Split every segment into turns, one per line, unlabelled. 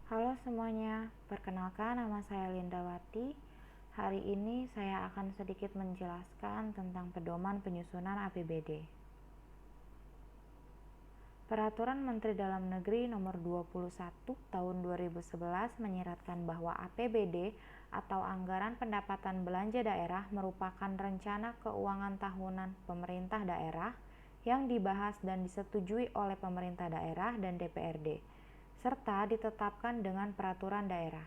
Halo semuanya, perkenalkan nama saya Lindawati. Hari ini saya akan sedikit menjelaskan tentang pedoman penyusunan APBD. Peraturan Menteri Dalam Negeri Nomor 21 Tahun 2011 menyiratkan bahwa APBD atau Anggaran Pendapatan Belanja Daerah merupakan rencana keuangan tahunan pemerintah daerah yang dibahas dan disetujui oleh pemerintah daerah dan DPRD, serta ditetapkan dengan peraturan daerah.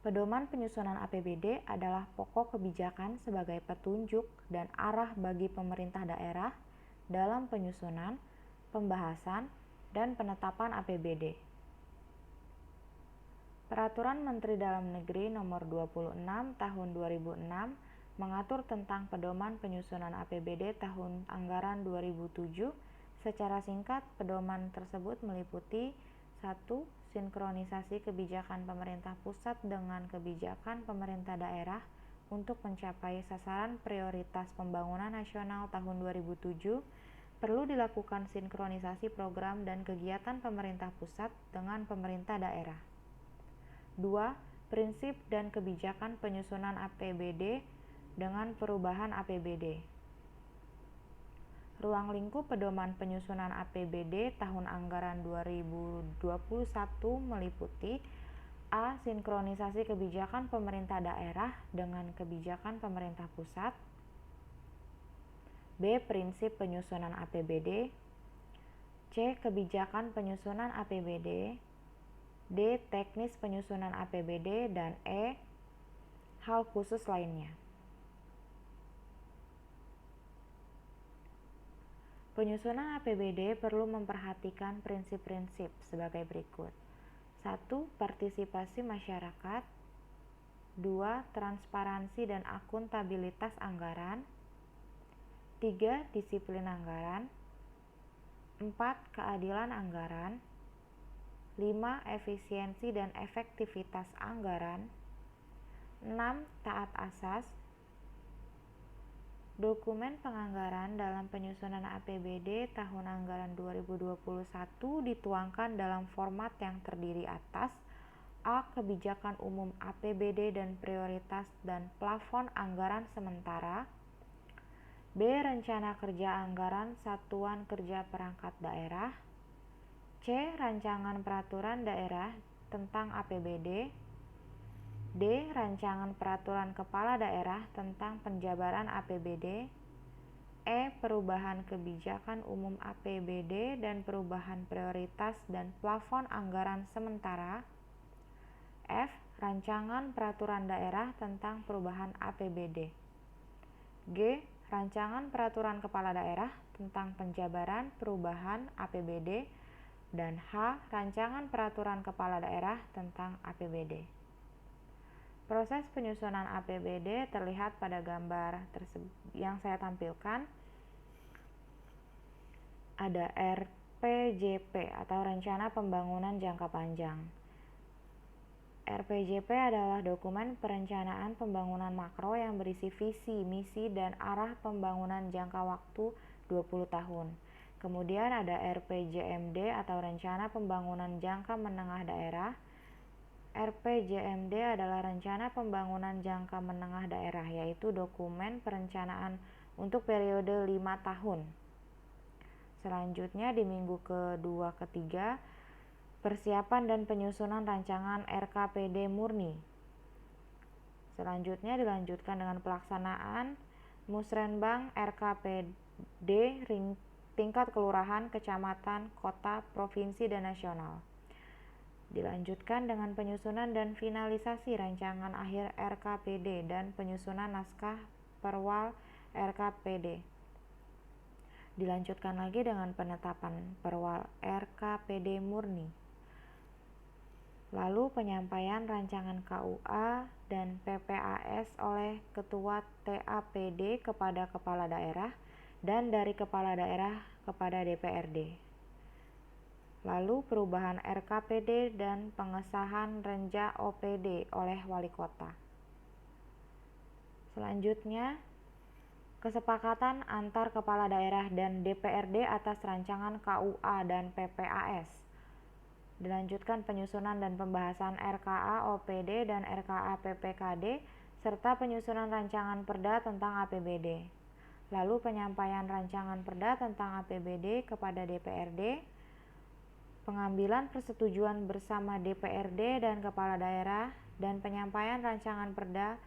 Pedoman penyusunan APBD adalah pokok kebijakan sebagai petunjuk dan arah bagi pemerintah daerah dalam penyusunan, pembahasan, dan penetapan APBD. Peraturan Menteri Dalam Negeri Nomor 26 Tahun 2006 mengatur tentang pedoman penyusunan APBD tahun anggaran 2007. Secara singkat, pedoman tersebut meliputi 1. Sinkronisasi kebijakan pemerintah pusat dengan kebijakan pemerintah daerah untuk mencapai sasaran prioritas pembangunan nasional tahun 2007. Perlu dilakukan sinkronisasi program dan kegiatan pemerintah pusat dengan pemerintah daerah. 2. Prinsip dan kebijakan penyusunan APBD dengan perubahan APBD. Ruang lingkup pedoman penyusunan APBD tahun anggaran 2021 meliputi A. Sinkronisasi kebijakan pemerintah daerah dengan kebijakan pemerintah pusat. B. Prinsip penyusunan APBD. C. Kebijakan penyusunan APBD. D. Teknis penyusunan APBD. Dan E. Hal khusus lainnya. Penyusunan APBD perlu memperhatikan prinsip-prinsip sebagai berikut. 1. Partisipasi masyarakat. 2. Transparansi dan akuntabilitas anggaran. 3. Disiplin anggaran. 4. Keadilan anggaran. 5. Efisiensi dan efektivitas anggaran. 6. Taat asas. Dokumen penganggaran dalam penyusunan APBD tahun anggaran 2021 dituangkan dalam format yang terdiri atas A. Kebijakan umum APBD dan prioritas dan plafon anggaran sementara. B. Rencana kerja anggaran satuan kerja perangkat daerah. C. Rancangan peraturan daerah tentang APBD. D. Rancangan peraturan kepala daerah tentang penjabaran APBD. E. Perubahan kebijakan umum APBD dan perubahan prioritas dan plafon anggaran sementara. F. Rancangan peraturan daerah tentang perubahan APBD. G. Rancangan peraturan kepala daerah tentang penjabaran perubahan APBD. Dan H. Rancangan peraturan kepala daerah tentang APBD. Proses penyusunan APBD terlihat pada gambar yang saya tampilkan. Ada RPJP atau Rencana Pembangunan Jangka Panjang. RPJP adalah dokumen perencanaan pembangunan makro yang berisi visi, misi, dan arah pembangunan jangka waktu 20 tahun. Kemudian ada RPJMD atau Rencana Pembangunan Jangka Menengah Daerah. RPJMD adalah Rencana Pembangunan Jangka Menengah Daerah, yaitu dokumen perencanaan untuk periode 5 tahun. Selanjutnya di minggu kedua-ketiga, persiapan dan penyusunan rancangan RKPD murni. Selanjutnya dilanjutkan dengan pelaksanaan Musrenbang RKPD tingkat kelurahan, kecamatan, kota, provinsi, dan nasional. Dilanjutkan dengan penyusunan dan finalisasi rancangan akhir RKPD dan penyusunan naskah perwal RKPD. Dilanjutkan lagi dengan penetapan perwal RKPD murni. Lalu penyampaian rancangan KUA dan PPAS oleh Ketua TAPD kepada Kepala Daerah dan dari Kepala Daerah kepada DPRD. Lalu perubahan RKPD dan pengesahan Renja OPD oleh Wali Kota. Selanjutnya, kesepakatan antar Kepala Daerah dan DPRD atas rancangan KUA dan PPAS. Dilanjutkan penyusunan dan pembahasan RKA OPD dan RKA PPKD, serta penyusunan rancangan perda tentang APBD. Lalu penyampaian rancangan perda tentang APBD kepada DPRD, pengambilan persetujuan bersama DPRD dan Kepala Daerah, dan penyampaian rancangan perda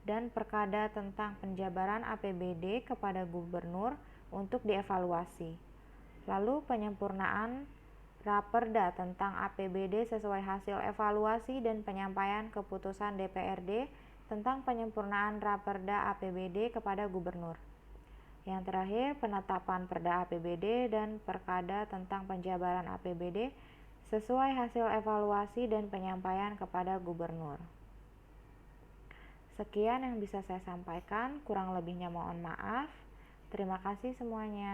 dan perkada tentang penjabaran APBD kepada Gubernur untuk dievaluasi. Lalu penyempurnaan Raperda tentang APBD sesuai hasil evaluasi dan penyampaian keputusan DPRD tentang penyempurnaan Raperda APBD kepada Gubernur. Yang terakhir, penetapan Perda APBD dan Perkada tentang penjabaran APBD sesuai hasil evaluasi dan penyampaian kepada Gubernur. Sekian yang bisa saya sampaikan, kurang lebihnya mohon maaf. Terima kasih semuanya.